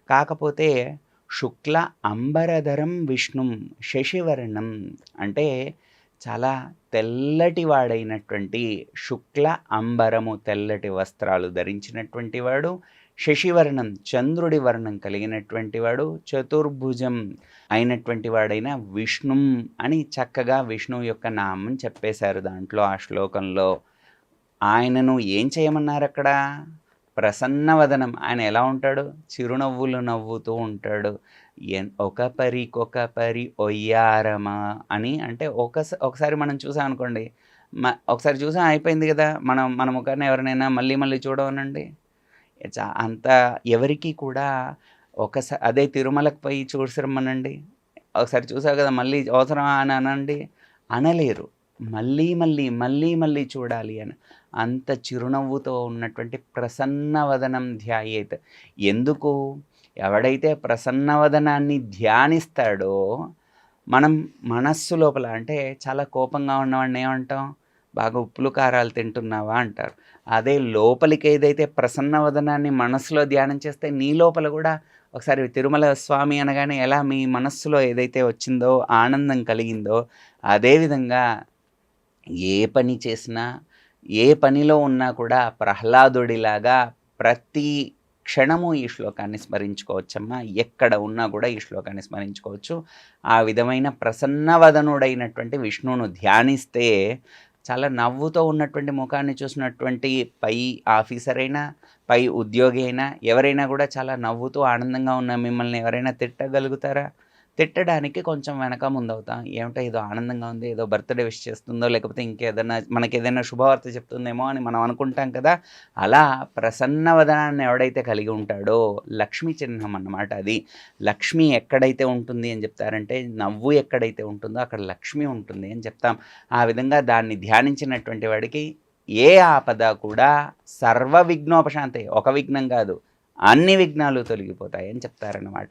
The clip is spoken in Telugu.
కాకపోతే శుక్ల అంబరధరం విష్ణుం శశివర్ణం అంటే చాలా తెల్లటి వాడైనటువంటి శుక్ల అంబరము తెల్లటి వస్త్రాలు ధరించినటువంటి వాడు, శశివర్ణం చంద్రుడి వర్ణం కలిగినటువంటి వాడు, చతుర్భుజం అయినటువంటి వాడైన విష్ణుం అని చక్కగా విష్ణువు యొక్క నామం చెప్పేశారు దాంట్లో ఆ శ్లోకంలో. ఆయనను ఏం చేయమన్నారక్కడ? ప్రసన్నవదనం. ఆయన ఎలా ఉంటాడు? చిరునవ్వులు నవ్వుతూ ఉంటాడు. ఒక పరికొక పరి ఒయ్యారమా అని అంటే ఒకసారి మనం చూసామనుకోండి, ఒకసారి చూసాం అయిపోయింది కదా! మన ముఖాన్ని ఎవరినైనా మళ్ళీ మళ్ళీ చూడమనండి. అంత ఎవరికీ కూడా అదే తిరుమలకు పోయి చూసిరమ్మనండి. ఒకసారి చూసావు కదా మళ్ళీ అవసరమా అని అనండి, అనలేరు. మళ్ళీ మళ్ళీ మళ్ళీ మళ్ళీ చూడాలి అని. అంత చిరునవ్వుతో ఉన్నటువంటి ప్రసన్నవదనం ధ్యాయేత్. ఎందుకు? ఎవడైతే ప్రసన్నవదనాన్ని ధ్యానిస్తాడో మనం మనస్సు లోపల అంటే చాలా కోపంగా ఉన్నవాడిని ఏమంటాం? బాగా ఉప్పులు కారాలు తింటున్నావా అంటారు. అదే లోపలికి ఏదైతే ప్రసన్నవదనాన్ని మనస్సులో ధ్యానం చేస్తే నీ లోపల కూడా ఒకసారి తిరుమల స్వామి అనగానే ఎలా మీ మనస్సులో ఏదైతే వచ్చిందో ఆనందం కలిగిందో అదేవిధంగా ఏ పని చేసినా ఏ పనిలో ఉన్నా కూడా ప్రహ్లాదుడిలాగా ప్రతి క్షణము ఈ శ్లోకాన్ని స్మరించుకోవచ్చమ్మా. ఎక్కడ ఉన్నా కూడా ఈ శ్లోకాన్ని స్మరించుకోవచ్చు. ఆ విధమైన ప్రసన్నవదనుడైనటువంటి విష్ణువును ధ్యానిస్తే చాలా నవ్వుతో ఉన్నటువంటి ముఖాన్ని చూసినటువంటి పై ఆఫీసర్ అయినా, పై ఉద్యోగి అయినా, ఎవరైనా కూడా చాలా నవ్వుతూ ఆనందంగా ఉన్న మిమ్మల్ని ఎవరైనా తిట్టగలుగుతారా? తిట్టడానికి కొంచెం వెనక ముందవుతాం. ఏమిటో ఏదో ఆనందంగా ఉంది, ఏదో బర్త్‌డే విష్ చేస్తుందో, లేకపోతే ఇంకేదన్నా మనకేదైనా శుభవార్త చెప్తుందేమో అని మనం అనుకుంటాం కదా! అలా ప్రసన్నవదనాన్ని ఎవడైతే కలిగి ఉంటాడో లక్ష్మీ చిహ్నం అన్నమాట అది. లక్ష్మి ఎక్కడైతే ఉంటుంది అని చెప్తారంటే, నవ్వు ఎక్కడైతే ఉంటుందో అక్కడ లక్ష్మి ఉంటుంది అని చెప్తాం. ఆ విధంగా దాన్ని ధ్యానించినటువంటి వాడికి ఏ ఆపద కూడా సర్వ విఘ్నోపశాంతయే. ఒక విఘ్నం కాదు, అన్ని విఘ్నాలు తొలగిపోతాయని చెప్తారన్నమాట.